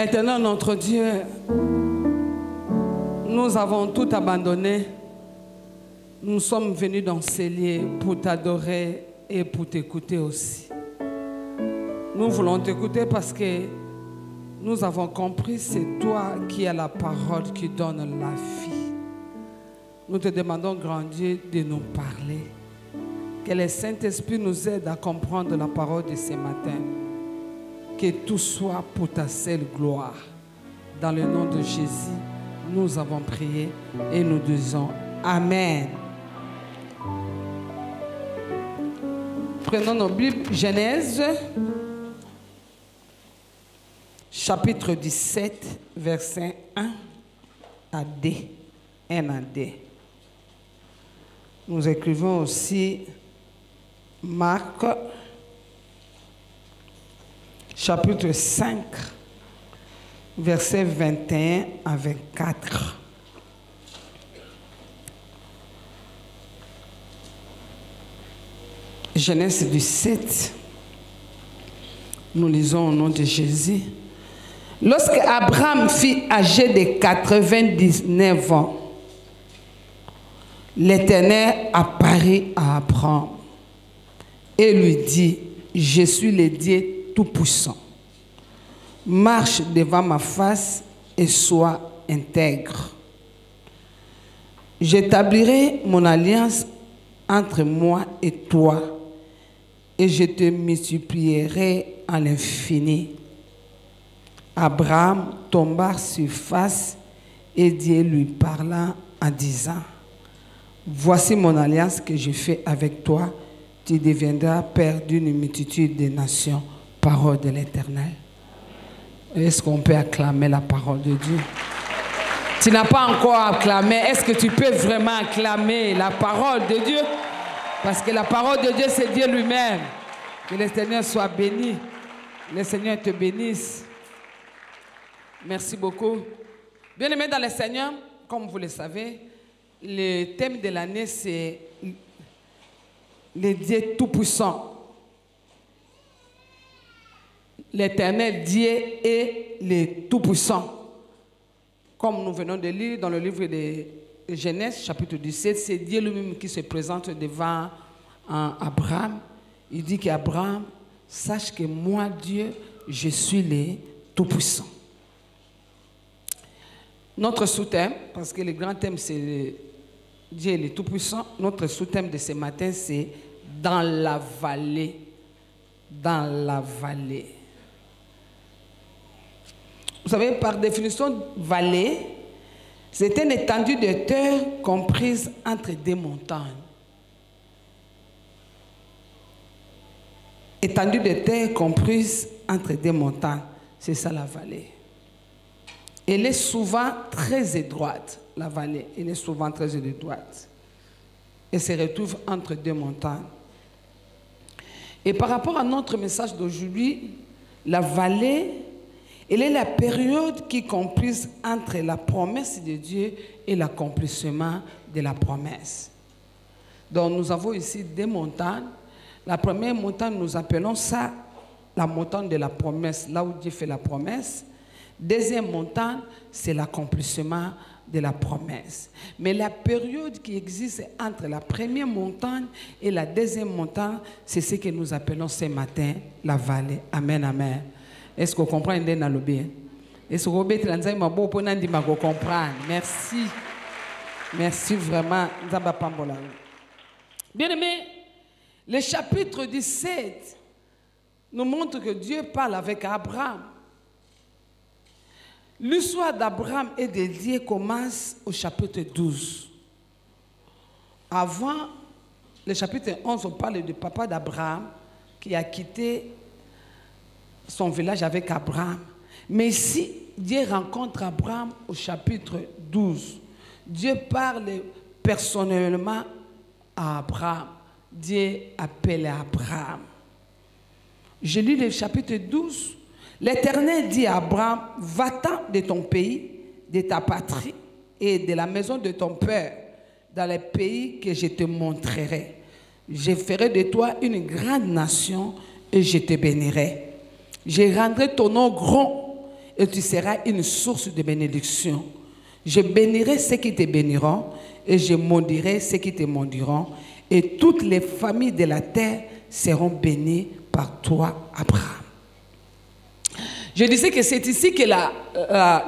Éternel notre Dieu, nous avons tout abandonné. Nous sommes venus dans ces lieux pour t'adorer et pour t'écouter aussi. Nous voulons t'écouter parce que nous avons compris, c'est toi qui as la parole qui donne la vie. Nous te demandons, grand Dieu, de nous parler. Que le Saint-Esprit nous aide à comprendre la parole de ce matin. Que tout soit pour ta seule gloire. Dans le nom de Jésus, nous avons prié et nous disons Amen. Prenons nos Bibles. Genèse, chapitre 17, verset 1 à D. 1 à D. Nous écrivons aussi Marc, chapitre 5, verset 21 à 24. Genèse 17, nous lisons au nom de Jésus. Lorsque Abraham fut âgé de 99 ans, l'Éternel apparut à Abraham et lui dit, je suis le Dieu Tout-Puissant. Marche devant ma face et sois intègre. J'établirai mon alliance entre moi et toi et je te multiplierai à l'infini. Abraham tomba sur face et Dieu lui parla en disant, voici mon alliance que je fais avec toi, tu deviendras père d'une multitude de nations, parole de l'Éternel. Est-ce qu'on peut acclamer la parole de Dieu? Tu n'as pas encore acclamé, est-ce que tu peux vraiment acclamer la parole de Dieu? Parce que la parole de Dieu, c'est Dieu lui-même. Que le Seigneur soit béni. Le Seigneur te bénisse. Merci beaucoup. Bien-aimés dans le Seigneur, comme vous le savez, le thème de l'année, c'est le Dieu Tout-Puissant. L'Éternel Dieu est le Tout-Puissant. Comme nous venons de lire dans le livre de Genèse, chapitre 17, c'est Dieu lui-même qui se présente devant Abraham. Il dit qu'Abraham, sache que moi, Dieu, je suis le Tout-Puissant. Notre sous-thème, parce que le grand thème, c'est Dieu le Tout-Puissant, notre sous-thème de ce matin, c'est dans la vallée. Dans la vallée. Vous savez, par définition, vallée, c'est une étendue de terre comprise entre deux montagnes. Étendue de terre comprise entre deux montagnes, c'est ça la vallée. Elle est souvent très étroite, la vallée. Elle est souvent très étroite. Elle se retrouve entre deux montagnes. Et par rapport à notre message d'aujourd'hui, la vallée, elle est la période qui est comprise entre la promesse de Dieu et l'accomplissement de la promesse. Donc nous avons ici deux montagnes. La première montagne, nous appelons ça la montagne de la promesse, là où Dieu fait la promesse. Deuxième montagne, c'est l'accomplissement de la promesse. Mais la période qui existe entre la première montagne et la deuxième montagne, c'est ce que nous appelons ce matin la vallée. Amen, amen. Est-ce qu'on comprend dans le bien? Est-ce qu'on comprend? Merci. Merci vraiment. Bien aimé, le chapitre 17 nous montre que Dieu parle avec Abraham. L'histoire d'Abraham et de Dieu commence au chapitre 12. Avant, le chapitre 11, on parle du papa d'Abraham qui a quitté son village avec Abraham. Mais ici, Dieu rencontre Abraham au chapitre 12. Dieu parle personnellement à Abraham. Dieu appelle Abraham. Je lis le chapitre 12. L'Éternel dit à Abraham, va-t'en de ton pays, de ta patrie et de la maison de ton père, dans le pays que je te montrerai. Je ferai de toi une grande nation et je te bénirai. Je rendrai ton nom grand et et tu seras une source de bénédiction. Je bénirai ceux qui te béniront et je maudirai ceux qui te maudiront. Et toutes les familles de la terre seront bénies par toi, Abraham. Je disais que c'est ici que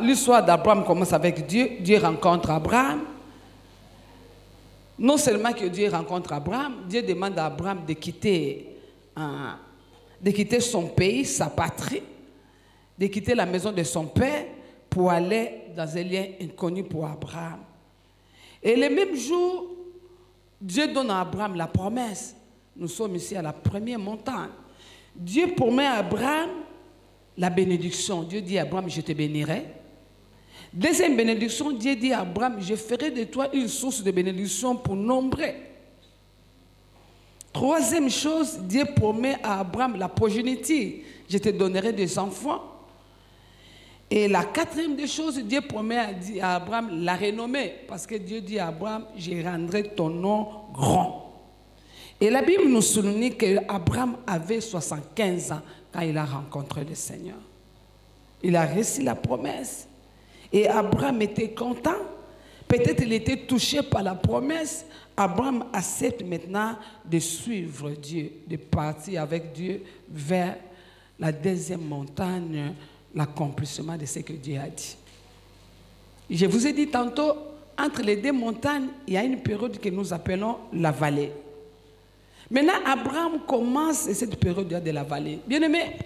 l'histoire d'Abraham commence avec Dieu. Dieu rencontre Abraham. Non seulement que Dieu rencontre Abraham, Dieu demande à Abraham de quitter son pays, sa patrie, de quitter la maison de son père pour aller dans un lieu inconnu pour Abraham. Et le même jour, Dieu donne à Abraham la promesse. Nous sommes ici à la première montagne. Dieu promet à Abraham la bénédiction. Dieu dit à Abraham, je te bénirai. Deuxième bénédiction, Dieu dit à Abraham, je ferai de toi une source de bénédiction pour nombreux. Troisième chose, Dieu promet à Abraham la progéniture. Je te donnerai des enfants. Et la quatrième des choses, Dieu promet à Abraham la renommée. Parce que Dieu dit à Abraham, je rendrai ton nom grand. Et la Bible nous souligne qu'Abraham avait 75 ans quand il a rencontré le Seigneur. Il a reçu la promesse. Et Abraham était content. Peut-être il était touché par la promesse. Abraham accepte maintenant de suivre Dieu, de partir avec Dieu vers la deuxième montagne, l'accomplissement de ce que Dieu a dit. Je vous ai dit tantôt, entre les deux montagnes, il y a une période que nous appelons la vallée. Maintenant, Abraham commence cette période de la vallée. Bien aimé,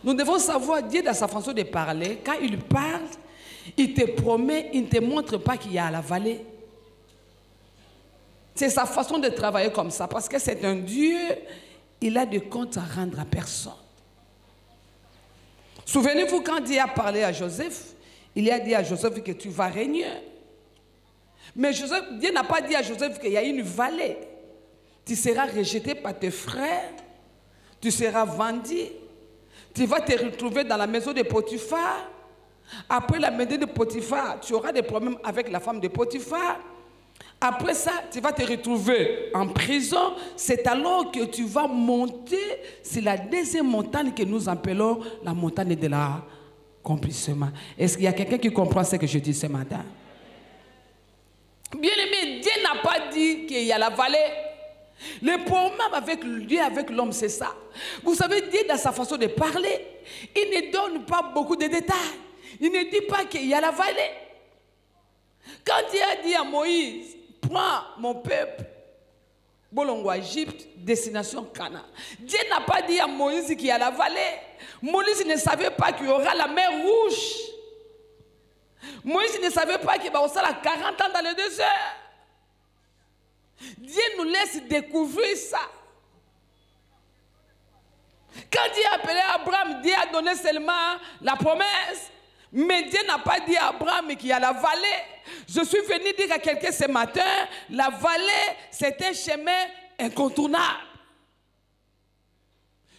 nous devons savoir, Dieu dans sa façon de parler, quand il parle, il te promet, il ne te montre pas qu'il y a la vallée. C'est sa façon de travailler comme ça, parce que c'est un Dieu, il a des comptes à rendre à personne. Souvenez-vous quand Dieu a parlé à Joseph, il a dit à Joseph que tu vas régner. Mais Dieu n'a pas dit à Joseph qu'il y a une vallée. Tu seras rejeté par tes frères, tu seras vendu, tu vas te retrouver dans la maison de Potiphar. Après la maison de Potiphar, tu auras des problèmes avec la femme de Potiphar. Après ça, tu vas te retrouver en prison. C'est alors que tu vas monter sur la deuxième montagne que nous appelons la montagne de l'accomplissement. Est-ce qu'il y a quelqu'un qui comprend ce que je dis ce matin? Bien aimé, Dieu n'a pas dit qu'il y a la vallée. Le problème avec Dieu, avec l'homme, c'est ça. Vous savez, Dieu, dans sa façon de parler, il ne donne pas beaucoup de détails. Il ne dit pas qu'il y a la vallée. Quand Dieu a dit à Moïse, prends mon peuple, Bolongo, Égypte, destination Cana. Dieu n'a pas dit à Moïse qu'il y a la vallée. Moïse ne savait pas qu'il y aura la mer rouge. Moïse ne savait pas qu'il va avoir 40 ans dans le désert. Dieu nous laisse découvrir ça. Quand Dieu a appelé Abraham, Dieu a donné seulement la promesse. Mais Dieu n'a pas dit à Abraham qu'il y a la vallée. Je suis venu dire à quelqu'un ce matin, la vallée, c'est un chemin incontournable.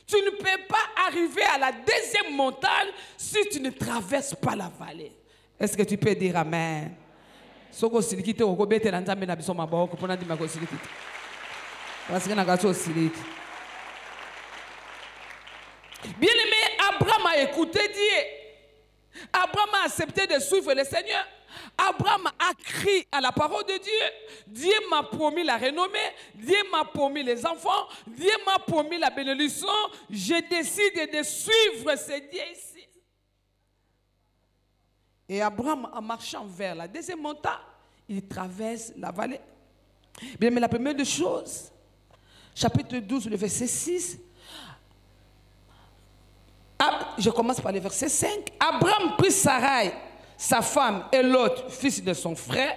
Tu ne peux pas arriver à la deuxième montagne si tu ne traverses pas la vallée. Est-ce que tu peux dire Amen? Bien-aimé, Abraham a écouté Dieu. Abraham a accepté de suivre le Seigneur. Abraham a crié à la parole de Dieu. Dieu m'a promis la renommée. Dieu m'a promis les enfants. Dieu m'a promis la bénédiction. Je décide de suivre ce Dieu ici. Et Abraham, en marchant vers la deuxième montagne, il traverse la vallée. Bien, mais la première des choses, chapitre 12, le verset 6, je commence par le verset 5. Abraham prit Sarai, sa femme, et Lot, fils de son frère,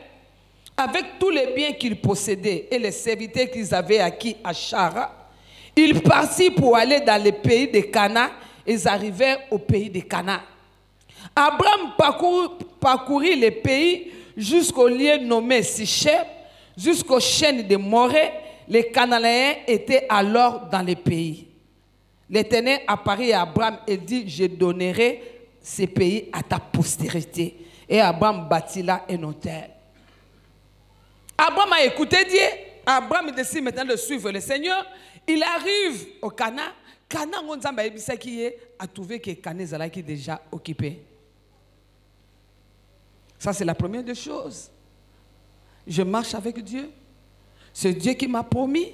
avec tous les biens qu'ils possédaient et les serviteurs qu'ils avaient acquis à Chara. Ils partirent pour aller dans le pays de Canaan. Ils arrivèrent au pays de Canaan. Abraham parcourut le pays jusqu'au lieu nommé Sichem, jusqu'aux chaînes de Morée. Les Cananéens étaient alors dans le pays. L'Éternel apparut à Abraham et dit, je donnerai ce pays à ta postérité. Et Abraham bâtit là un autel. Abraham a écouté Dieu. Abraham décide maintenant de suivre le Seigneur. Il arrive au Canaan. Canaan, on a trouvé que Canaan est déjà occupé. Ça, c'est la première des choses. Je marche avec Dieu. C'est Dieu qui m'a promis.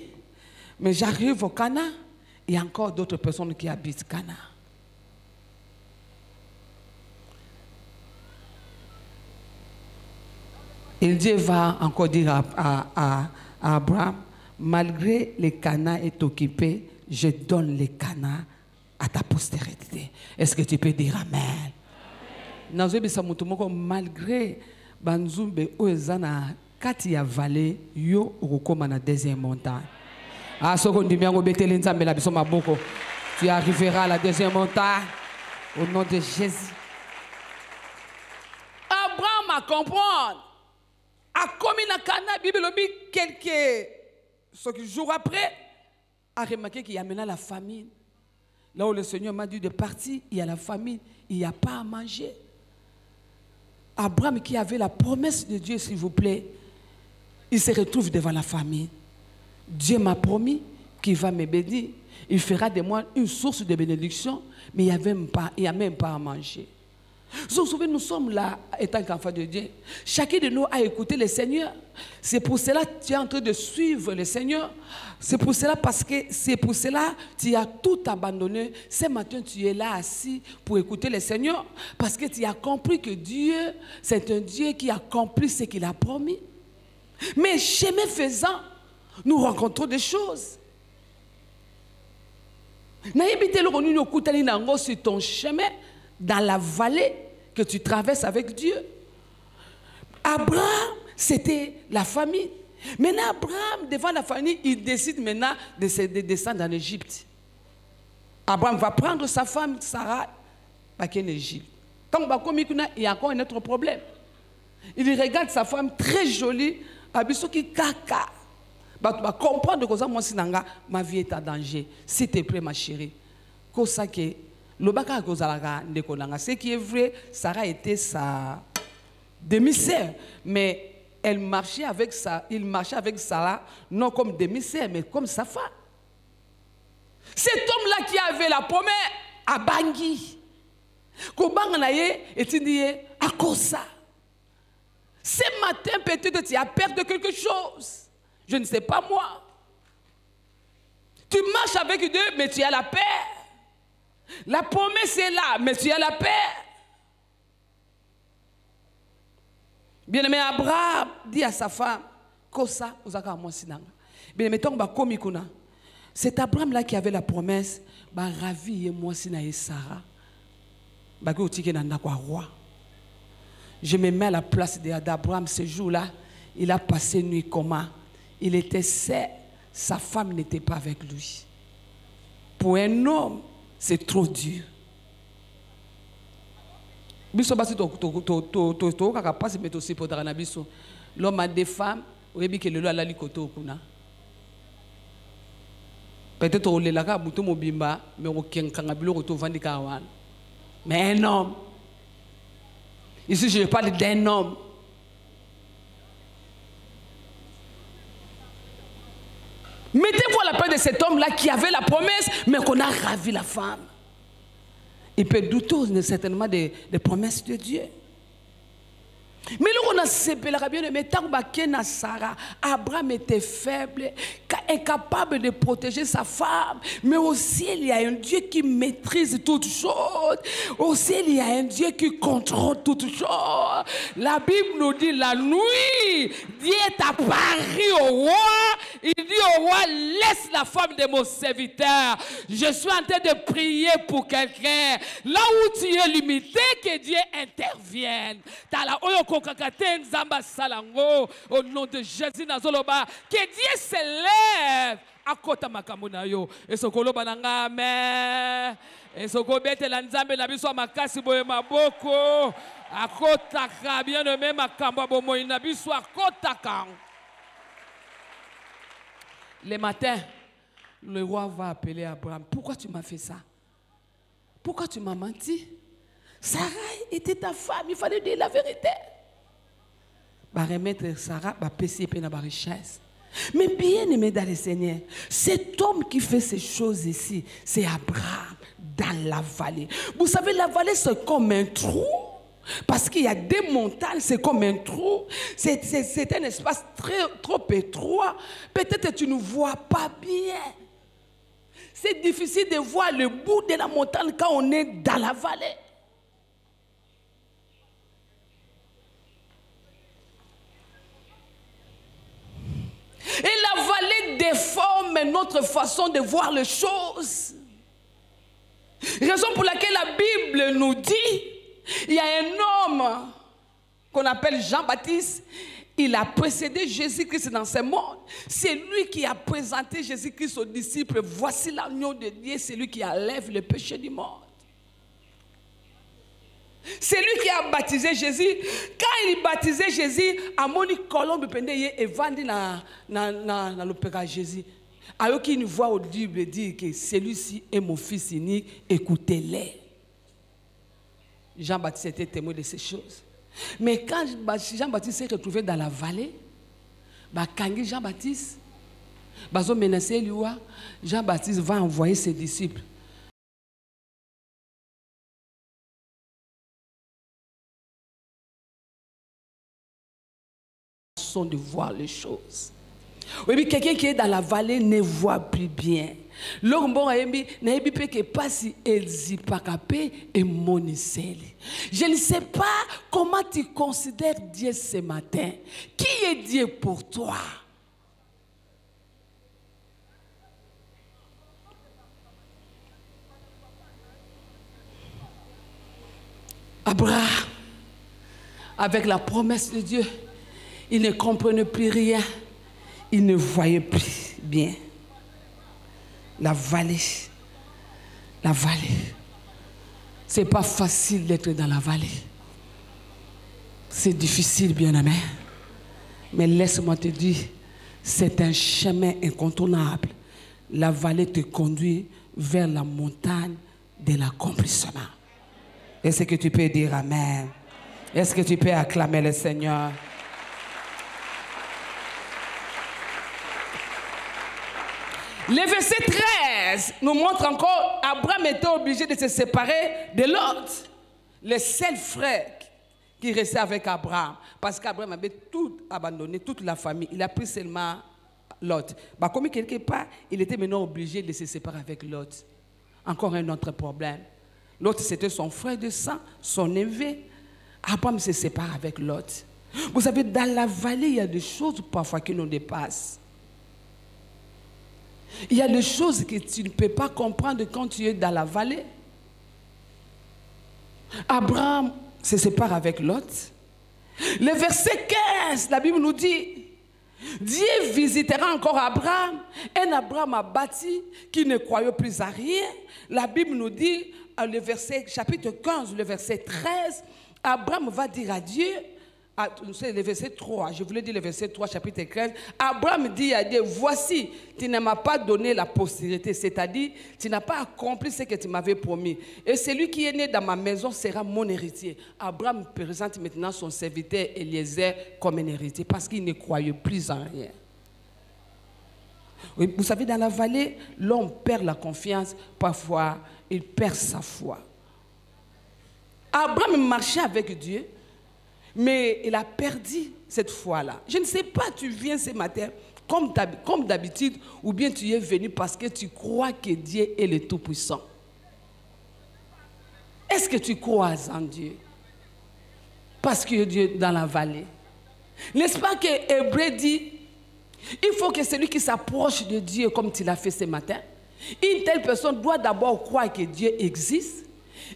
Mais j'arrive au Cana. Il y a encore d'autres personnes qui habitent Cana. Et Dieu va encore dire à Abraham, malgré le Cana est occupé, je donne le Cana à ta postérité. Est-ce que tu peux dire Amen? Malgré Banzumbe Oezana, quand il y a vallée, yo ukoma na deuxième montagne. Ah, tu arriveras à la deuxième montagne au nom de Jésus. Abraham a compris. A commis la Cana, Bible quelques jours après, a remarqué qu'il y a maintenant la famine. Là où le Seigneur m'a dit de partir, il y a la famine, il n'y a pas à manger. Abraham qui avait la promesse de Dieu, s'il vous plaît, il se retrouve devant la famine. Dieu m'a promis qu'il va me bénir. Il fera de moi une source de bénédiction, mais il n'y a même pas à manger. Vous vous souvenez, nous sommes là, étant qu'enfants de Dieu. Chacun de nous a écouté le Seigneur. C'est pour cela que tu es en train de suivre le Seigneur. C'est pour cela tu as tout abandonné. Ce matin, tu es là assis pour écouter le Seigneur. Parce que tu as compris que Dieu, c'est un Dieu qui accomplit ce qu'il a promis. Mais chemin faisant, nous rencontrons des choses. Sur ton chemin, dans la vallée que tu traverses avec Dieu. Abraham, c'était la famille. Maintenant, Abraham, devant la famille, il décide maintenant de descendre en Égypte. Abraham va prendre sa femme, Sarah, en Égypte. Quand il y a encore un autre problème. Il regarde sa femme très jolie, qui kaka. Tu vas comprendre que ma vie est en danger. S'il te plaît, ma chérie. Ce qui est vrai, Sarah était sa demi-sœur, mais il marchait avec Sarah, non comme demi-sœur, mais comme sa femme. Cet homme-là qui avait la promesse à Bangui, à Kosa. Ce matin, peut-être tu as perdu quelque chose. Je ne sais pas moi. Tu marches avec Dieu, mais tu as la paix. La promesse est là, mais tu as la paix. Bien-aimé, Abraham dit à sa femme, Kosa, bien-aimé, c'est Abraham là qui avait la promesse, ravi et moi et Sarah. Je me mets à la place d'Abraham ce jour-là. Il a passé nuit comment? Il était seul, sa femme n'était pas avec lui. Pour un homme, c'est trop dur. L'homme a des femmes, peut-être on l'a mais un homme. Ici, je parle d'un homme. Mettez-vous à la place de cet homme-là qui avait la promesse, mais qu'on a ravi la femme. Il peut douter certainement des promesses de Dieu. Mais là, on a séparé bien, mais tant que Sarah, Abraham était faible, incapable de protéger sa femme. Mais aussi, il y a un Dieu qui maîtrise toutes choses. Aussi, il y a un Dieu qui contrôle toutes choses. La Bible nous dit la nuit, Dieu est apparu au roi. Il dit au roi, laisse la femme de mon serviteur. Je suis en train de prier pour quelqu'un. Là où tu es limité, que Dieu intervienne. Au nom de Jésus, que Dieu se lève à côté de Makamunayo. Et ce que amen. Et ce que la Nzambe la biso makasi boye maboko. À côté bien nommé Makamba bomo inabiso à côté. Le matin, le roi va appeler Abraham. Pourquoi tu m'as fait ça? Pourquoi tu m'as menti? Sarah était ta femme, il fallait dire la vérité. Remettre Sarah, payer la richesse. Mais bien aimé dans le Seigneur, cet homme qui fait ces choses ici, c'est Abraham dans la vallée. Vous savez, la vallée c'est comme un trou. Parce qu'il y a des montagnes, c'est comme un trou, c'est un espace trop étroit. Peut-être que tu ne vois pas bien. C'est difficile de voir le bout de la montagne quand on est dans la vallée. Et la vallée déforme notre façon de voir les choses. Raison pour laquelle la Bible nous dit, il y a un homme qu'on appelle Jean-Baptiste. Il a précédé Jésus-Christ dans ce monde. C'est lui qui a présenté Jésus-Christ aux disciples. Voici l'agneau de Dieu, c'est lui qui enlève le péché du monde. C'est lui qui a baptisé Jésus. Quand il baptisait Jésus, à Moni Colombe pendait et vandi dans le péché Jésus. Alors qu'il voit au Bible dire que celui-ci est mon fils unique, écoutez-les. Jean-Baptiste était témoin de ces choses. Mais quand Jean-Baptiste s'est retrouvé dans la vallée, quand Jean-Baptiste, Jean-Baptiste va envoyer ses disciples. De voir les choses. Oui, mais quelqu'un qui est dans la vallée ne voit plus bien. Je ne sais pas comment tu considères Dieu ce matin. Qui est Dieu pour toi? Abraham, avec la promesse de Dieu, il ne comprenait plus rien. Il ne voyait plus bien. La vallée. La vallée. Ce n'est pas facile d'être dans la vallée. C'est difficile, bien-aimé. Mais laisse-moi te dire, c'est un chemin incontournable. La vallée te conduit vers la montagne de l'accomplissement. Est-ce que tu peux dire Amen? Est-ce que tu peux acclamer le Seigneur? Le verset 13 nous montre encore Abraham était obligé de se séparer de Lot, le seul frère qui restait avec Abraham. Parce qu'Abraham avait tout abandonné, toute la famille. Il a pris seulement Lot. Comme quelque part, il était maintenant obligé de se séparer avec Lot. Encore un autre problème. Lot, c'était son frère de sang, son neveu. Abraham se sépare avec Lot. Vous savez, dans la vallée, il y a des choses parfois qui nous dépassent. Il y a des choses que tu ne peux pas comprendre quand tu es dans la vallée. Abraham se sépare avec Lot. Le verset 15, la Bible nous dit, Dieu visitera encore Abraham. Et Abraham a bâti qui ne croyait plus à rien. La Bible nous dit, le verset, chapitre 15, le verset 13, Abraham va dire à Dieu, c'est le verset 3, je voulais dire le verset 3, chapitre 15. Abraham dit à Dieu, voici, tu ne m'as pas donné la postérité, c'est-à-dire, tu n'as pas accompli ce que tu m'avais promis. Et celui qui est né dans ma maison sera mon héritier. Abraham présente maintenant son serviteur Eliezer comme un héritier, parce qu'il ne croyait plus en rien. Oui, vous savez, dans la vallée, l'homme perd la confiance, parfois, il perd sa foi. Abraham marchait avec Dieu, mais il a perdu cette foi-là. Je ne sais pas, tu viens ce matin comme d'habitude, ou bien tu es venu parce que tu crois que Dieu est le Tout-Puissant. Est-ce que tu crois en Dieu? Parce que Dieu est dans la vallée. N'est-ce pas que Hébreu dit, il faut que celui qui s'approche de Dieu comme tu l'as fait ce matin, une telle personne doit d'abord croire que Dieu existe.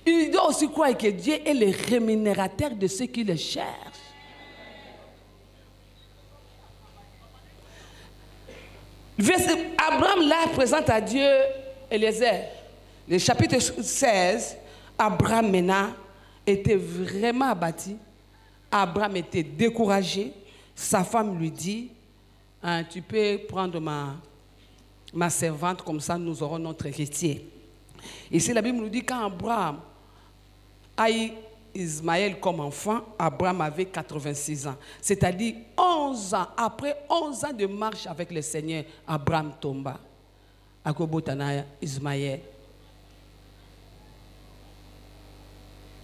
Il doit aussi croire que Dieu est le rémunérateur de ceux qui le cherchent. Abraham là présente à Dieu Eliezer. Le chapitre 16, Abraham maintenant était vraiment abattu. Abraham était découragé. Sa femme lui dit, tu peux prendre ma servante, comme ça nous aurons notre héritier. Ici, la Bible nous dit quand Abraham a eu Ismaël comme enfant, Abraham avait 86 ans. C'est-à-dire 11 ans, après 11 ans de marche avec le Seigneur, Abraham tomba. Akobotana Ismaël.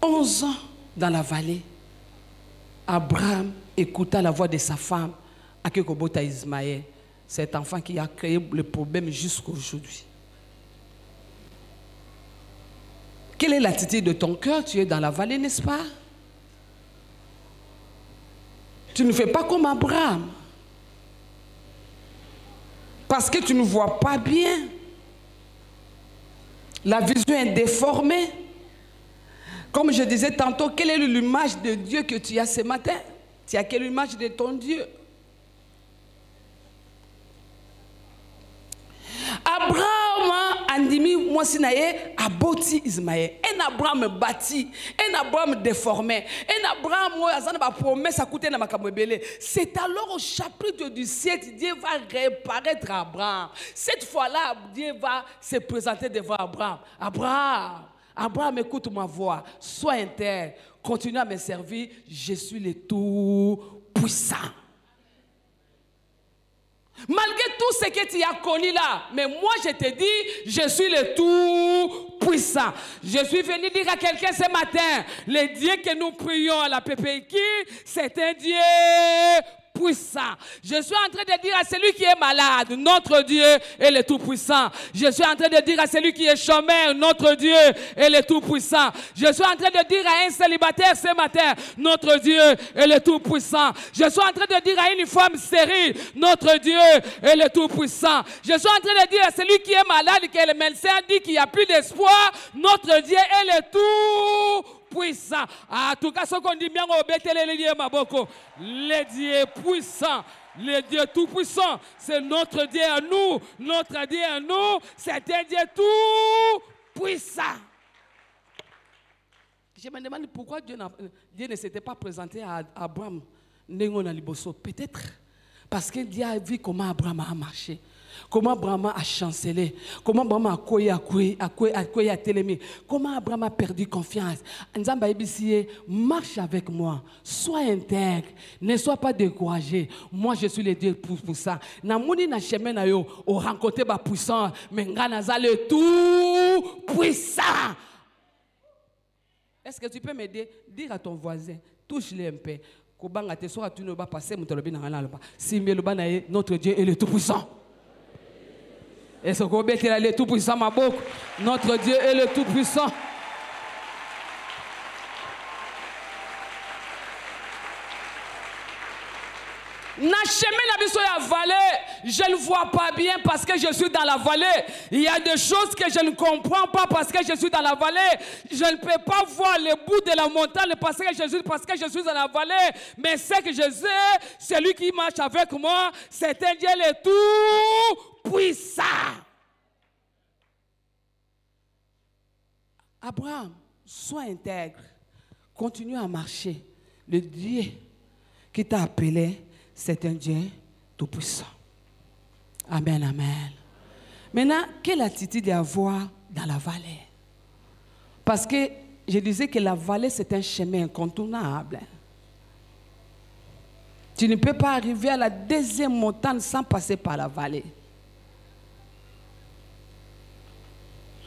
11 ans dans la vallée, Abraham écouta la voix de sa femme, Akekobota Ismaël, cet enfant qui a créé le problème jusqu'à aujourd'hui. Quelle est l'attitude de ton cœur? Tu es dans la vallée, n'est-ce pas? Tu ne fais pas comme Abraham. Parce que tu ne vois pas bien. La vision est déformée. Comme je disais tantôt, quelle est l'image de Dieu que tu as ce matin? Tu as quelle image de ton Dieu? Abraham andimi mwasinaye aboti Ismaël. Un Abraham bâti, un Abraham déformé, un Abraham azana ba promesse à côté na makamwebele. C'est alors au chapitre du 7, Dieu va réapparaître à Abraham. Cette fois-là, Dieu va se présenter devant Abraham. Abraham, écoute ma voix, sois intègre, continue à me servir, je suis le Tout-Puissant. Malgré tout ce que tu as connu là, mais moi je te dis, je suis le Tout-Puissant. Je suis venu dire à quelqu'un ce matin, le Dieu que nous prions à la PPQ, c'est un Dieu puissant. Je suis en train de dire à celui qui est malade, notre Dieu est le Tout-Puissant. Je suis en train de dire à celui qui est chômeur, notre Dieu est le Tout-Puissant. Je suis en train de dire à un célibataire ce matin, notre Dieu est le Tout-Puissant. Je suis en train de dire à une femme stérile, notre Dieu est le Tout-Puissant. Je suis en train de dire à celui qui est malade, que le médecin dit qu'il n'y a plus d'espoir, notre Dieu est le Tout-Puissant. En tout cas, ce qu'on dit bien, le Dieu puissant, le Dieu tout-puissant, c'est notre Dieu à nous. Notre Dieu à nous, c'est un Dieu tout-puissant. Je me demande pourquoi Dieu ne s'était pas présenté à Abraham. Peut-être parce que Dieu a vu comment Abraham a marché. Comment Abraham a chancelé, comment Abraham a télémé, comment Abraham a perdu confiance. Nzamba Ebisie, marche avec moi, sois intègre, ne sois pas découragé. Moi je suis le Dieu puissant. Na mouni na chemin na yo, o rencontré ba puissant, mais nganaza le tout puissant. Est-ce que tu peux m'aider? Dire à ton voisin, touche-le un peu. Kobanga te soa tu ne vas passer mutolobi na ngana loba. Simbe loba na ye, notre Dieu est le tout puissant. Et ce qu'on est le Tout-Puissant, ma boucle. Notre Dieu est le Tout-Puissant. Na chemin na biso ya vallée, je ne vois pas bien parce que je suis dans la vallée. Il y a des choses que je ne comprends pas parce que je suis dans la vallée. Je ne peux pas voir le bout de la montagne parce que je suis dans la vallée. Mais ce que je sais, celui qui marche avec moi, c'est un Dieu le Tout-Puissant. Abraham, sois intègre. Continue à marcher. Le Dieu qui t'a appelé, c'est un Dieu tout-puissant. Amen, amen. Maintenant, quelle attitude avoir dans la vallée? Parce que je disais que la vallée, c'est un chemin incontournable. Tu ne peux pas arriver à la deuxième montagne sans passer par la vallée.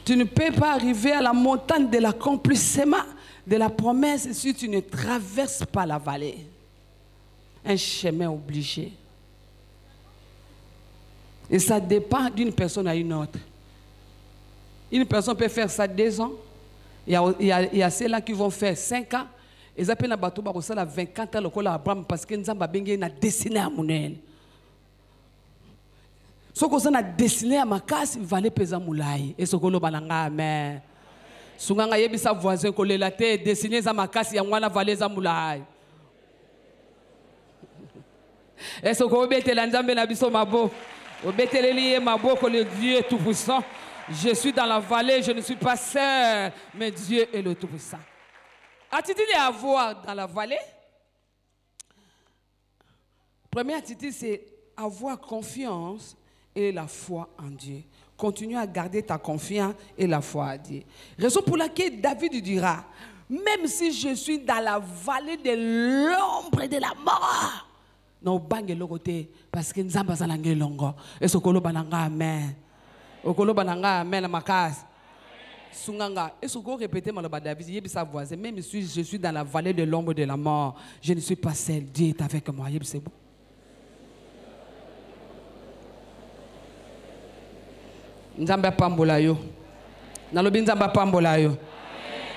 Tu ne peux pas arriver à la montagne de l'accomplissement de la promesse si tu ne traverses pas la vallée. Un chemin obligé. Et ça dépend d'une personne à une autre. Une personne peut faire ça 2 ans. Il y a ceux-là qui vont faire 5 ans. Ils appellent la bateau pour ça 24 ans le Abraham parce que nous avons dessiné à mon aile. Ce qu'on a dessiné à ma casse, il valait pesant moulay. Et ce qu'on a balanga amen. Sunganga yebisa voisin ko la terre dessiné à ma casse, ya mwana valait za moulay. Et ce qu'on a la nzambe na biso mabo. Obeteleli mabo ko le Dieu tout puissant. Je suis dans la vallée, je ne suis pas seul, mais Dieu est le tout puissant. Attitude à avoir dans la vallée. Première attitude, c'est avoir confiance et la foi en Dieu. Continue à garder ta confiance et la foi en Dieu. Raison pour laquelle David dira, même si je suis dans la vallée de l'ombre de la mort, non bange logote parce que nzamba zalange longo. Et ce kolo bananga amen. Okolo bananga amen makas. Sunganga, est-ce que vous répétez Maloba David, sa voisin, même si je suis dans la vallée de l'ombre de la mort, je ne suis pas seul, Dieu est avec moi. C'est bon. Nzamba pambola yo. Nalobi nzamba pambola yo.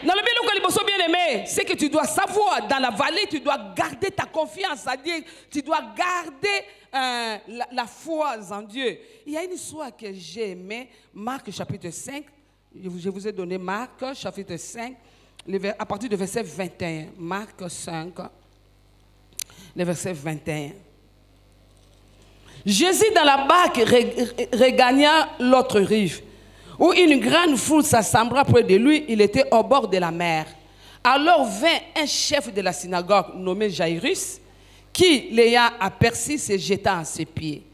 Nalobi lo liboso bien aimé, c'est que tu dois savoir dans la vallée, tu dois garder ta confiance, c'est-à-dire tu dois garder la foi en Dieu. Il y a une histoire que j'ai aimée, Marc chapitre 5. Je vous ai donné Marc chapitre 5, à partir du verset 21. Marc 5, le verset 21. Jésus dans la barque regagna l'autre rive, où une grande foule s'assembla près de lui. Il était au bord de la mer. Alors vint un chef de la synagogue nommé Jairus, qui, l'ayant aperçu, se jeta à ses pieds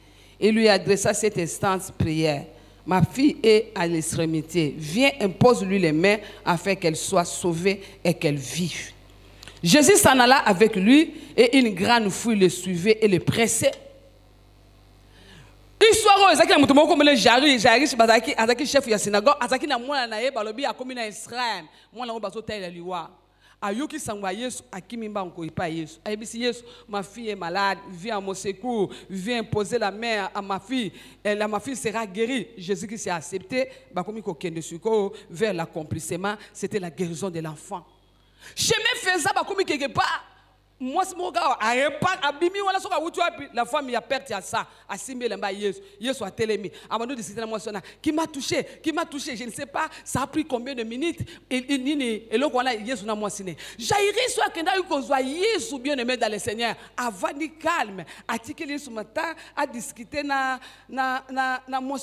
et lui adressa cette instante prière. Ma fille est à l'extrémité. Viens, impose-lui les mains afin qu'elle soit sauvée et qu'elle vive. Jésus s'en alla avec lui et une grande foule le suivait et le pressait. Histoire ezaki na mutu moko komele Jairus bazaki azaki chef ya synagogue azaki na mwana na ye balobi akomi na Israël mwana ngo bazotela liwa ayoki sangwa Yesu akimimba nko ipa Yesu ayebisi Yesu ma fille est malade viens à mon secours viens poser la main à ma fille et ma fille sera guérie. Jésus qui s'est accepté bakomi ko kende suko vers l'accomplissement, c'était la guérison de l'enfant. Chemin faisant bakomi quelque part. Moi, la femme a perdu à ça, à Simé Lemba Yesu. Yesu a télémi. Avant de décider moi qui m'a touché, je ne sais pas, ça a pris combien de minutes. Et le voilà Yesu n'a moi signé. Jairus soit qu'il a eu qu'on soit Yesu bien aimé dans le Seigneur. Avant de calme, a tiqué ce matin, à discuter na moi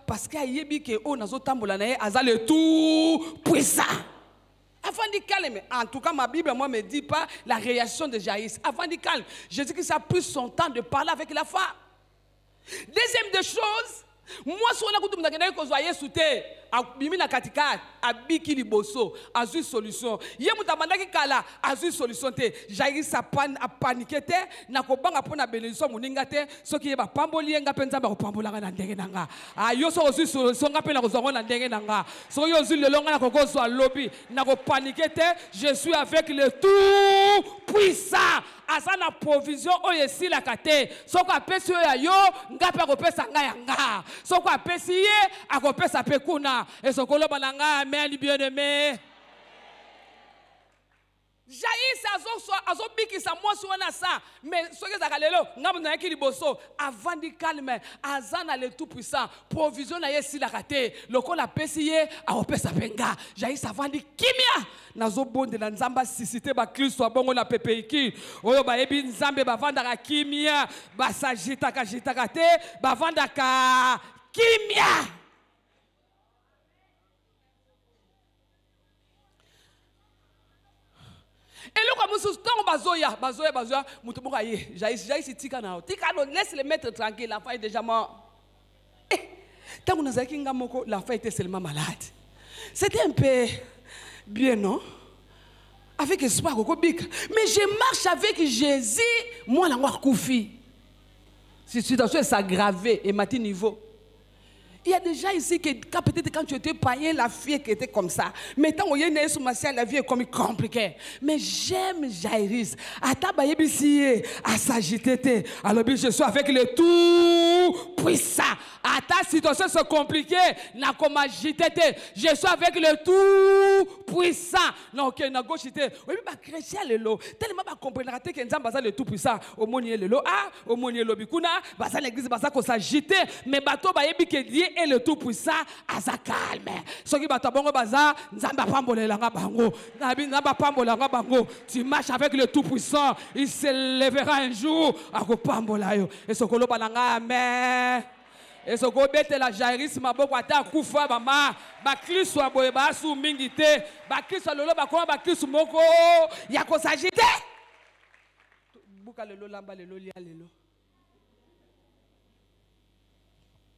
parce qu'il y a eu que on a zotambolanae, azal le tout puissant. Avant de calme, en tout cas ma Bible moi me dit pas la réaction de Jairus. Avant de calme, Jésus qui a pris son temps de parler avec la femme. Deuxième des choses, moi si on a coutume d'agir qu'on soit Yesu te, abimi na katika, abiki liboso, azu solution. Ye mutamanda ki kala, azu solution te. Jairus a paniqué te, na ko banga pona bénédiction muninga te, so ki ba pamboli nga penza ba ko pambolanga na ndenge nanga. Yo so azu solution nga pe na ko zongo na ndenge nanga. So yo zu le longa na ko so lobby, na ko paniqué te, je suis avec le tout puissant. Azana provision oyesi la kate. So ko apesi yo nga pe ko pesa nga yanga. So ko apesi ye akopesa pe kuna. Et ce que l'on a amen bien aimé. Jairus azo biki sa moi sur na ça mais ce que ça kalelo ngam na ki liboso avant di calme azana le tout puissant provision na yesi la kate lokola pesiye a opesa penga Jairus avant di kimia nazo bonde na nzamba sisite ba Kristo abongo na pepeiki oyo ba yebi nzambe ba vanda ka kimia ba sajita ka jitaka te ba vanda ka kimia. Et là, comme nous sommes bazoya, mutubuka ye, Jairus tika na, laisse le mettre tranquille, l'enfant est déjà mort. Tant que nous avons kinga moko, l'enfant était seulement malade. C'était un peu bien, non? Avec espoir, mais je marche avec Jésus, moi la moi koufi. Cette situation est aggravée et maintenant niveau. Il y a des gens ici qui, peut-être quand tu étais païen, la vie qui était comme ça. Mais tant que tu es sur ma la vie est comme compliquée. Mais j'aime Jairus. Alors je suis avec le tout puissant. À ta situation c'est compliqué. Je suis avec le tout puissant. Non, ok, na gauche oui, mais chrétien le lot. Tellement pas comprendre que nous le tout puissant. Au monde le lot ah, au monde le bikuna, basa l'église basa ko s'agiter, mais bateau ba yebi que Dieu est le tout puissant, asa calme. Ce qui bateau bongo baza, nzamba pambolela nga bango. Nabi nzamba pambolela nga bango. Tu marches avec le tout puissant, il se lèvera un jour à ko pambola yo. Et ce kolo balanga amen. Et ce que bête la Jairus maboko ata kufa mama ba Kristo aboye ba su mingi te ba Kristo lolo ba ko ba Kristo moko ya ko s'agiter buka lelo lamba lelo lia lelo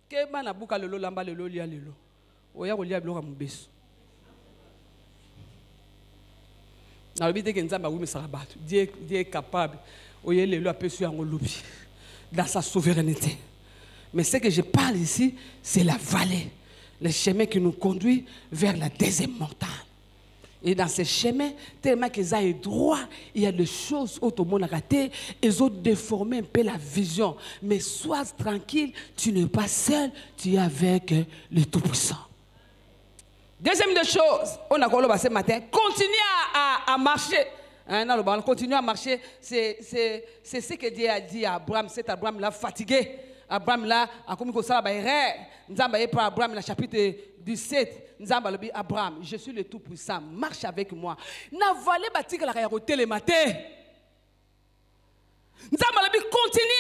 ke bana buka lelo lamba lelo lia lelo oya ko lia bloka mubeso na lobite ke nzamba wi misaka bato Dieu est capable oye lelo apesu yango lobi dans sa souveraineté. Mais ce que je parle ici, c'est la vallée. Le chemin qui nous conduit vers la deuxième montagne. Et dans ces chemins, tellement qu'ils aient droit, il y a des choses où tout le monde a raté, ils ont déformé un peu la vision. Mais sois tranquille, tu n'es pas seul, tu es avec le Tout-Puissant. Deuxième des choses, on a dit ce matin, continue à marcher. Continue à marcher, c'est ce que Dieu a dit à Abraham. C'est Abraham là fatigué. Abraham là, a commis ça, Abraham, dans le chapitre 17. Abraham, je suis le Tout-Puissant, marche avec moi. Continue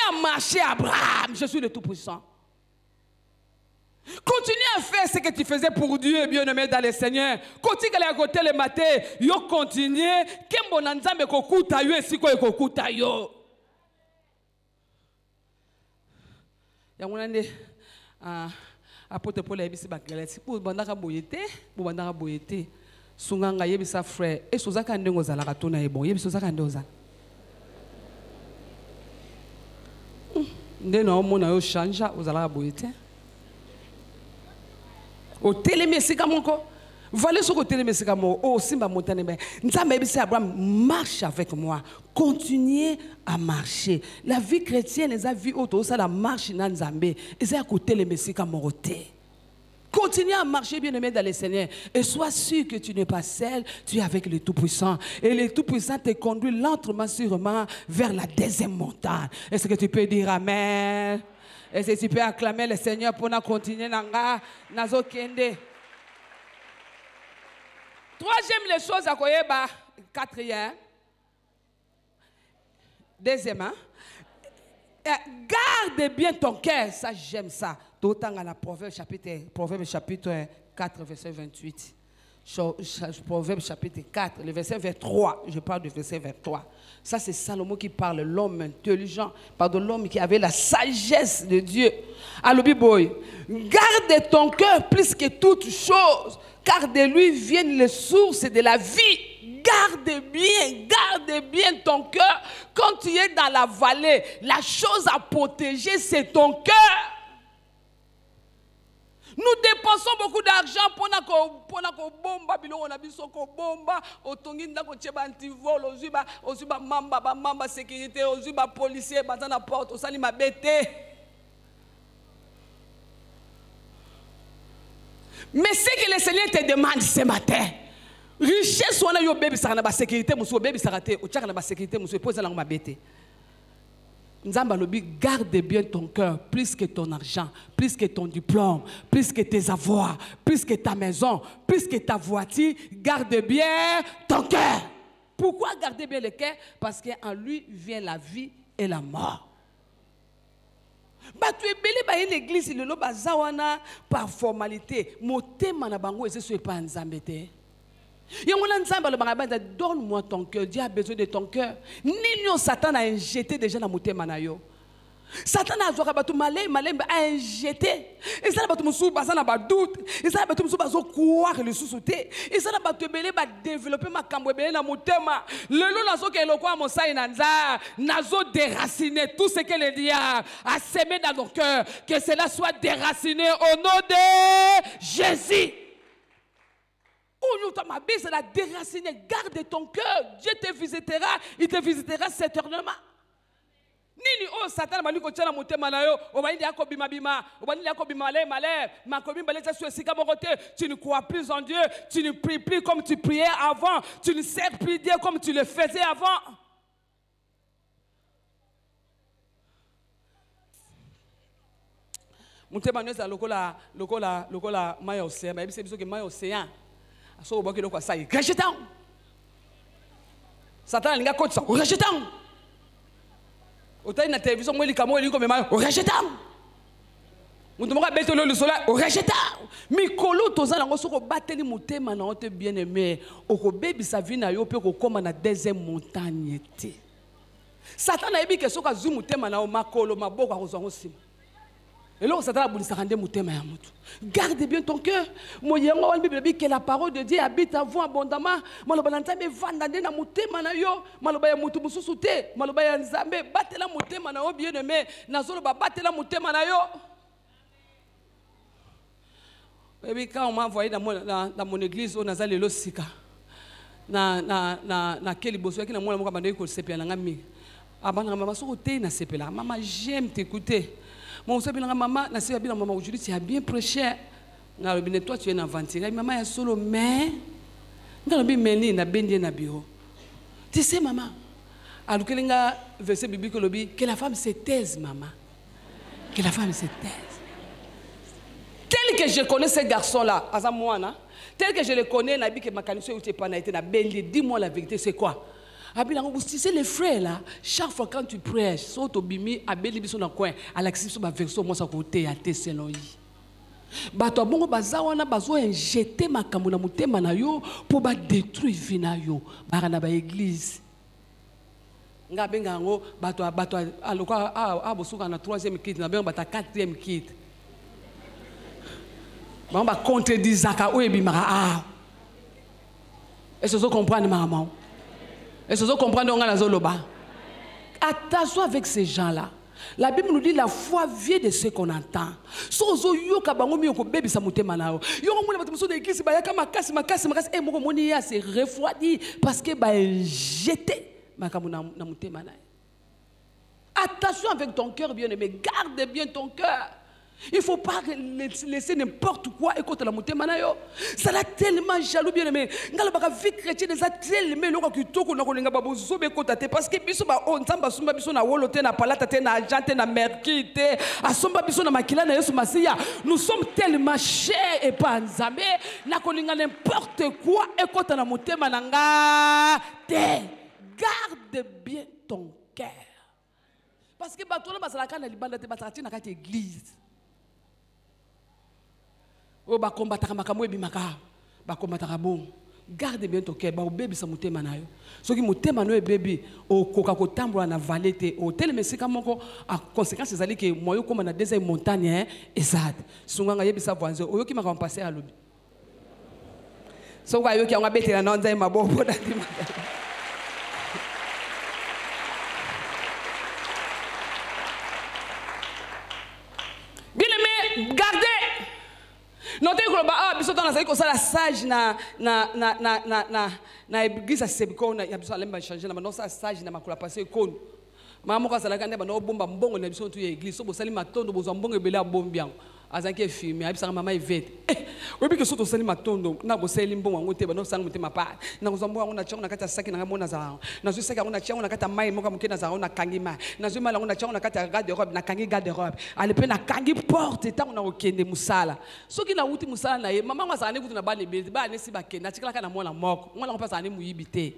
à marcher, Abraham, je suis le Tout-Puissant. Continue à faire ce que tu faisais pour Dieu, bien-aimé dans le Seigneur. Continue à côté le matin. Yo continue. Kembo nanzambe kokuta yo esiko ekokuta yo. Yangonande apôtre Paul yebisi ba Galate. Pour bandaka boyete, sunganga yebisa frère. Et sozaka ndengo zalaka tona ebon. Yebisa sozaka ndoza. Ndeno omona yo chanja ozalaka boyete. Au télémessika moko valez sur le télémessika moko oh simba montane ben nzambe bisi Abraham marche avec moi, continuez à marcher. La vie chrétienne les a vu auto ça la marche na nzambe eza ko télémessika moko te. Continue à marcher, bien-aimé dans le Seigneur. Et sois sûr que tu n'es pas seul, tu es avec le Tout-Puissant. Et le Tout-Puissant te conduit lentement, sûrement, vers la deuxième montagne. Est-ce que tu peux dire Amen? Est-ce que tu peux acclamer le Seigneur pour continuer nanga nazo kende? Troisième les choses à koyeba, quatrième. Deuxième, garde bien ton cœur, ça j'aime ça. D'autant à la Proverbe chapitre 4 verset 28. Proverbe chapitre 4, le verset 23, je parle du verset 23. Ça c'est Salomon qui parle, l'homme intelligent, pardon, l'homme qui avait la sagesse de Dieu. Alobi boy, garde ton cœur plus que toute chose, car de lui viennent les sources de la vie. Garde bien ton cœur. Quand tu es dans la vallée, la chose à protéger c'est ton cœur. Nous dépensons beaucoup d'argent pour bomba bilongo na biso ko bomba otongi ndako tsheba antivol ozuba mamba sécurité ozuba policier baza na porte osali mabete. Mais ce que le Seigneur te demande ce matin, richesse wana yo bebi saka na ba sécurité muso bebi saka te o tshaka na ba sécurité muso poza na mabete. Nzamba lobi, garde bien ton cœur, plus que ton argent, plus que ton diplôme, plus que tes avoirs, plus que ta maison, plus que ta voiture, garde bien ton cœur. Pourquoi garder bien le cœur? Parce qu'en lui vient la vie et la mort. Tu es belé par l'église, il est bazawana par formalité. Motema na bango ese so pas nzambete. Donne-moi ton cœur. Dieu a besoin de ton cœur. Nino Satan a injecté déjà dans mon thème. Satan a injecté. Et ça va te doute. Et ça va te croire le sous-souté. Et ça va te développer ma camboué dans mon thème. Le long nazo que le quoi mon saï nanza nazo déraciner tout ce que le diable a semé dans nos cœurs. Que cela soit déraciné au nom de Jésus. C'est la déraciner. Garde ton cœur. Dieu te visitera. Il te visitera certainement. Nini oh Satan m'a dit que tu as monté manayo. On va dire qu'on bima bima. On va dire qu'on bima malé malé. Ma commune balé sur ce côté. Tu ne crois plus en Dieu. Tu ne pries plus comme tu priais avant. Tu ne sers plus Dieu comme tu le faisais avant. Monté manayo c'est lokola mayo océan. Mais c'est bizarre que mayo océan. So boki do kwa sai rejetant Satan linga coach ça rejetant otai na télévision moi likamo liko mema rejetant mutu moka betolo le soleil rejetant mikolo tozala ngo soko bateli mutema na ote bien aimé oko bebi sa vie na yo pe ko koma na deuxième montagne te Satan na yebi ke soka zu mutema na o makolo maboko akozango sima. Et là, garde bien ton cœur. La Bible dit que la parole de Dieu habite à vous abondamment. Et puis quand on m'a envoyé dans mon église, on a allé le sika. Na quel bosso qui na moi moi bandé ko sepela nga mi. Abana maman so côté na sepela. Maman j'aime t'écouter. Mon sepela maman na sepela maman aujourd'hui tu as bien prêché. Na le toi tu es na ventire. Maman ya solo mais nga bi meni na bendie na bureau. Tu sais maman. Alors que nga verset biblique lobi que la femme se taise maman. Que la femme se taise. Tel que je connais ce garçon-là, tel que je le connais, dis-moi la vérité, c'est quoi? C'est les frères là, chaque fois quand tu prêches, saute au bimi, à Béli, sur le coin, à l'accès sur ma version, moi ça côté, à Tessalonique. Bato bongo bazawana bazo injecter makambo na mutema na yo pour ba détruire vina yo, ba na ba église. Nga benga ngo bato aloka bosuka na 3e kit na benga bata 4e kit. On va contredire Zaka ou Ebimara. Est-ce que vous comprenez, maman? Est-ce que vous comprenez, on a la zoloba? Attention avec ces gens-là. La Bible nous dit la foi vient de ce qu'on entend. Sozo yo kabango mi ko bebi sa mutema nao. Yo ngomona batumso de église ba yaka makasi e moko moni ya se refroidi parce que ba jeté makamu na mutema na. Attention avec ton cœur bien-aimé, garde bien ton cœur. Il ne faut pas laisser n'importe quoi écouter la montée manayo. Ça l'a tellement jaloux bien aimé. Ngala baka vie chrétienne ça tellement loko kitoko na kolinga babozo be kotate parce que biso ba on nzamba sumba biso na wolote na palata te na agente na merkite asomba biso na makila na Yesu Masia. Nous sommes tellement chers et pas nzambe na kolinga n'importe quoi écouter la montée mananga te. Garde bien ton cœur. Parce que batona basalaka na libanda te basati na kati église. Oh, bah combattre makamwe bimaka, bah combattre bon. Garde bien ton cœur, bah bébé ça mutema nayo. Ce qui mutema nayo bébé, au coca cotambo na valete, au tel mais c'est comme encore à conséquence c'est ali que moi comme na désert montagne ezad. Sunganga yebi sa voisin, oyo ki maka passer à l'obi. So wa yo ki on abete na nonza maboko da di. Bien aimé, gardez. Notez que le biso dans la ça la sage na église à Sebiko na ya biso alemba changer na non ça sage na makula passer kono mama ko sala kande ba no bomba mbongo na biso tu ya église so bo sali matondo bo mbongo ebele abombiang azanki filme abisa mama ivete obi ke so to sali matondo na bo sali mbongo ngote ba no sala mutema pa na ko mbongo na chongo na kata saki na mona za na zo saki na chongo na kata mai moka mukena za na kangi mai na zo mala na chongo na kata garde robe na kangi garde robe ale pe na kangi porte tango na okende musala soki na uti musala na ye mama ngwa za ne kutu na ba ne bezi ba ne si ba kenda tikala kana mona moko ngwa na pasa ne muyibite.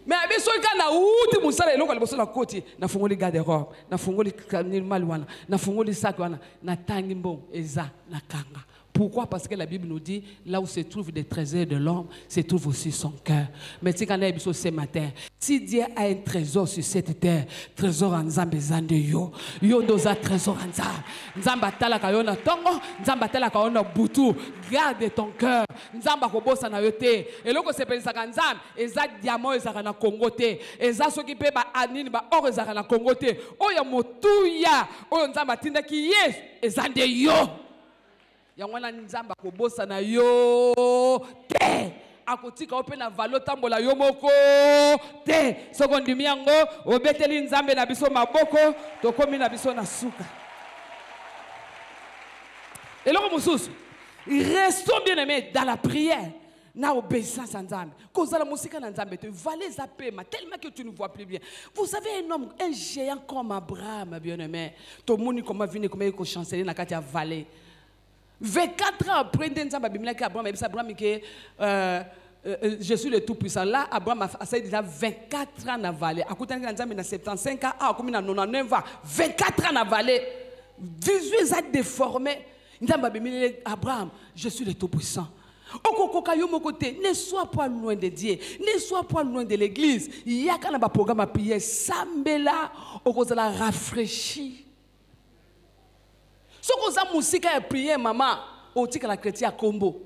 Mais avec ce cas na uti musala eloko liboso na koti na fungoli garde-robe na fungoli mali wana na fungoli sac wana na tangi mbon eza na kanga. Pourquoi? Parce que la Bible nous dit là où se trouve des trésors de l'homme se trouve aussi son cœur. Mais si quand on ce matin, si Dieu a un trésor sur cette terre, trésor en Nzambe zande yo doza trésor en Nzambe. Nzamba tala ka yo na tongo, Nzamba tala ka yo na butu. Garde ton cœur. Nzamba ko bosa na yo te. Eloko se pelisa ka Nzambe, eza diamant ezaka na Congo te. Eza soki pe ba anini ba or ezaka na Congo te. Oya motuya, oyo Nzamba tinda ki yes, ezande yo. Yangwana Nzamba ko bosa na yo te. Akotika ope na valo tambola yo moko te. Sekondi miango obeteli Nzambe na biso maboko tokomi na biso na suka. Et là restons bien aimés dans la prière. Na obéissance à Nzambe. Cause la musique à Nzambe te valait zapper tellement que tu ne vois plus bien. Vous savez un homme, un géant comme Abraham, bien aimé. Tout le monde comment venir comme il chanceler na katia vallée. 24 ans après, Abraham je suis le tout-puissant. Là, Abraham a déjà 24 ans à valer. À côté de 75 ans, à 99 ans, 24 ans à valer. 18 ans déformés. Abraham, je suis le tout-puissant. Ne sois pas loin de Dieu, ne sois pas loin de l'église. Il y a un programme à prier. Sambela, on la rafraîchir. Si vous avez musique à prier, maman, on dit que la chrétienne a combo.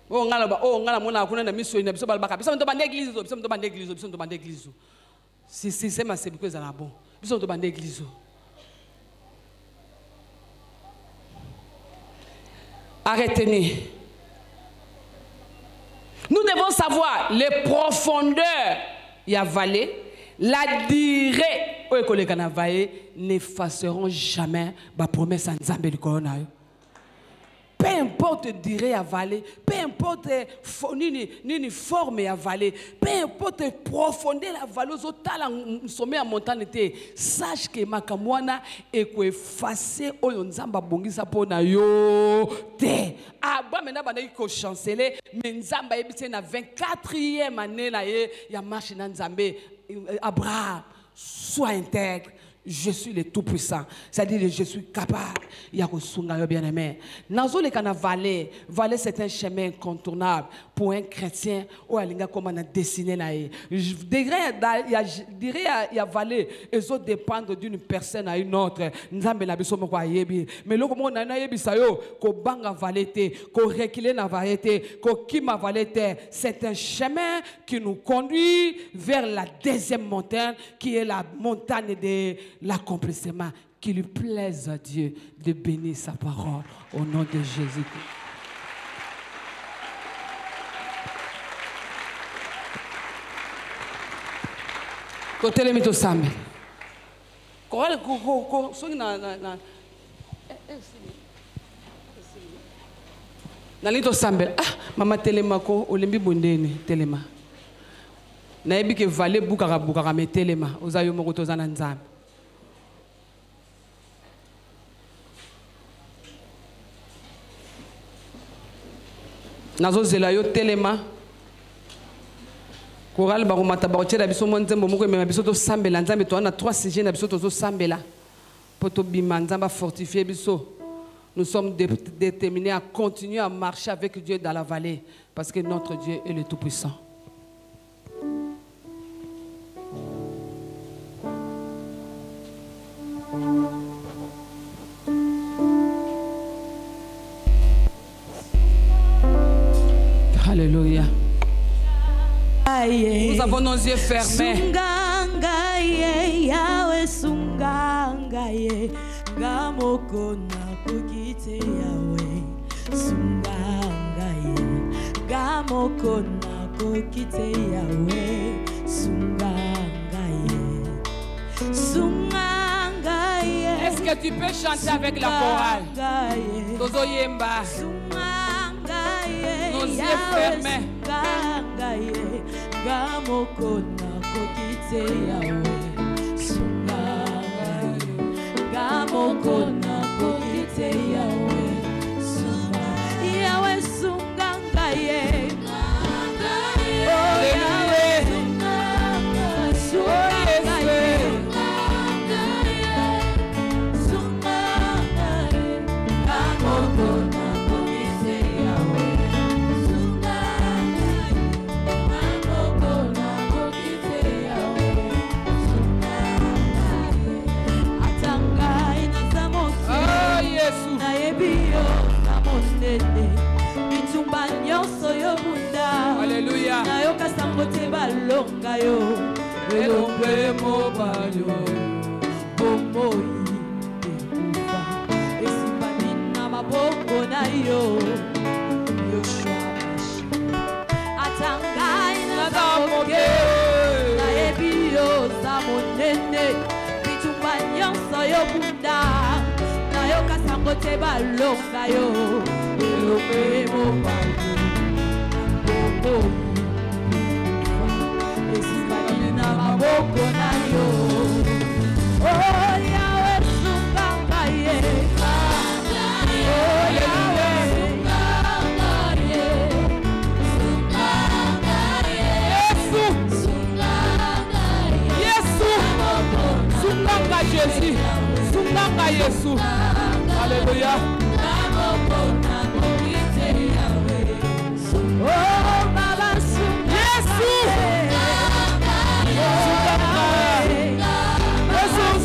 Oh, on a mon mission, on a l'église, on a l'église. Si c'est ma c'est parce que ça bon. On a l'église. Arrêtez-nous. Nous devons savoir les profondeurs y a vallée, la durée n'effaceront jamais la promesse en Zambé du corona. Peu importe durée à vallée, peu importe ni forme à vallée, peu importe profondeur à vallée, au sommet à montagne, sache que makamwana est quoi effacer au nzamba bongisa pona yo te. Abba maintenant bana ko chanceler, mais nzamba ebité na 24e année là ya marche na nzambe. Abraham, sois intègre. Je suis le tout-puissant. C'est-à-dire je suis capable. Il y a un bien-aimé. Nazo le kana valet. Valet c'est un chemin incontournable pour un chrétien. Ou alinga comment on a dessiné là. Je dirais il y a valet. Les autres dépendent d'une personne à une autre. Nzambe na biso moko ayebi. Mais lo comment on a yebi sayo ko banga valete, ko rekile na valete, ko kima valete. C'est un chemin qui nous conduit vers la deuxième montagne qui est la montagne de l'accomplissement, qu'il lui plaise à Dieu de bénir sa parole au nom de Jésus. Côté les métaux sambe. Nalito sambe. Ah, mama telema ko olembi bondeni telema. Naebi ke vale bukara me telema. Ozayo moko tozana nzambe. Nazo zelayo telema Koral baromata barochela biso monzembo moko mema biso to sambela nzambe to na 3 sujets na biso to sambela poto bima nzamba fortifier biso. Nous sommes déterminés à continuer à marcher avec Dieu dans la vallée parce que notre Dieu est le tout-puissant. Alléluia. Nous avons nos yeux fermés. Est-ce que tu peux chanter avec la chorale? Tozo yemba. Nos yeux fermés. Alléluia. Jésus, Sunganga Yesu, Alléluia. Oh, Baba Yesu, Yesu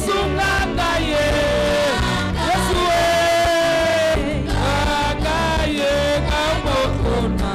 Sunganga Yesu, Agaye Kamokona.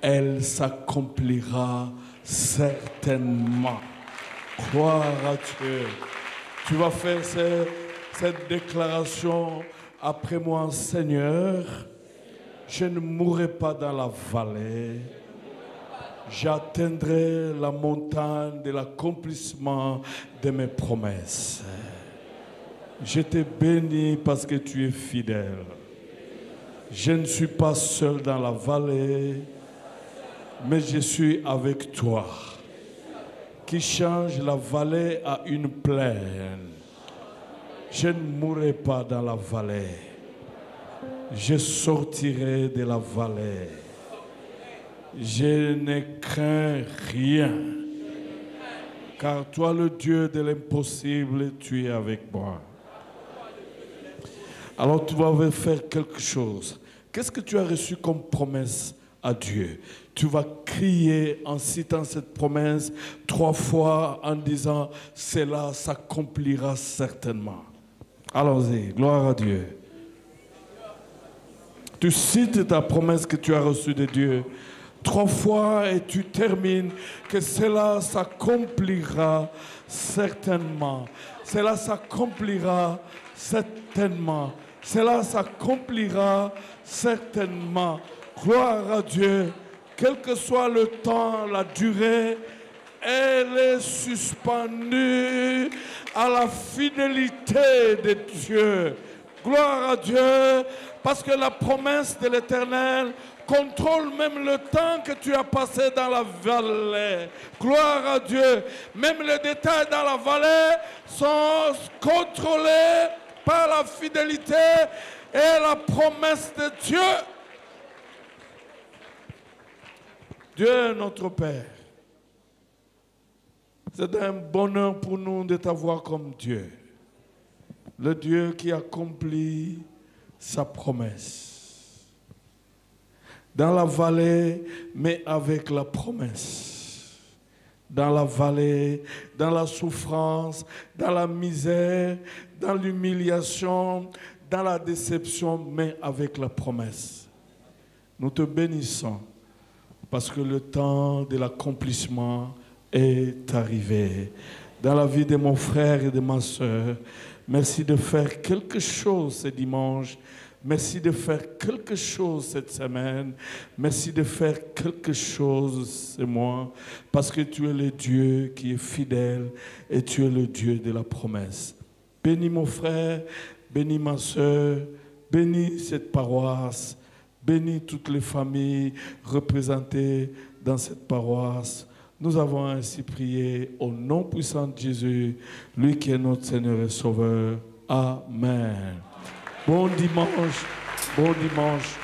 elle s'accomplira certainement. Gloire à Dieu. Tu vas faire cette déclaration après moi, Seigneur. Je ne mourrai pas dans la vallée. J'atteindrai la montagne de l'accomplissement de mes promesses. Je te bénis parce que tu es fidèle. Je ne suis pas seul dans la vallée, mais je suis avec toi, qui change la vallée à une plaine. Je ne mourrai pas dans la vallée. Je sortirai de la vallée. Je ne crains rien, car toi, le Dieu de l'impossible, tu es avec moi. Alors tu vas faire quelque chose. Qu'est-ce que tu as reçu comme promesse à Dieu? Tu vas crier en citant cette promesse 3 fois en disant « Cela s'accomplira certainement ». Allons-y, gloire à Dieu. Tu cites ta promesse que tu as reçue de Dieu 3 fois et tu termines que cela s'accomplira certainement. Cela s'accomplira certainement. Cela s'accomplira certainement. Gloire à Dieu. Quel que soit le temps, la durée, elle est suspendue à la fidélité de Dieu. Gloire à Dieu, parce que la promesse de l'Éternel contrôle même le temps que tu as passé dans la vallée. Gloire à Dieu. Même les détails dans la vallée sont contrôlés par la fidélité et la promesse de Dieu. Dieu, notre Père, c'est un bonheur pour nous de t'avoir comme Dieu. Le Dieu qui accomplit sa promesse. Dans la vallée, mais avec la promesse. Dans la vallée, dans la souffrance, dans la misère, dans l'humiliation, dans la déception, mais avec la promesse. Nous te bénissons parce que le temps de l'accomplissement est arrivé. Dans la vie de mon frère et de ma soeur, merci de faire quelque chose ce dimanche. Merci de faire quelque chose cette semaine. Merci de faire quelque chose ce mois. Parce que tu es le Dieu qui est fidèle et tu es le Dieu de la promesse. Bénis mon frère, bénis ma soeur, bénis cette paroisse, bénis toutes les familles représentées dans cette paroisse. Nous avons ainsi prié au nom puissant de Jésus, lui qui est notre Seigneur et Sauveur. Amen. Bon dimanche, bon dimanche.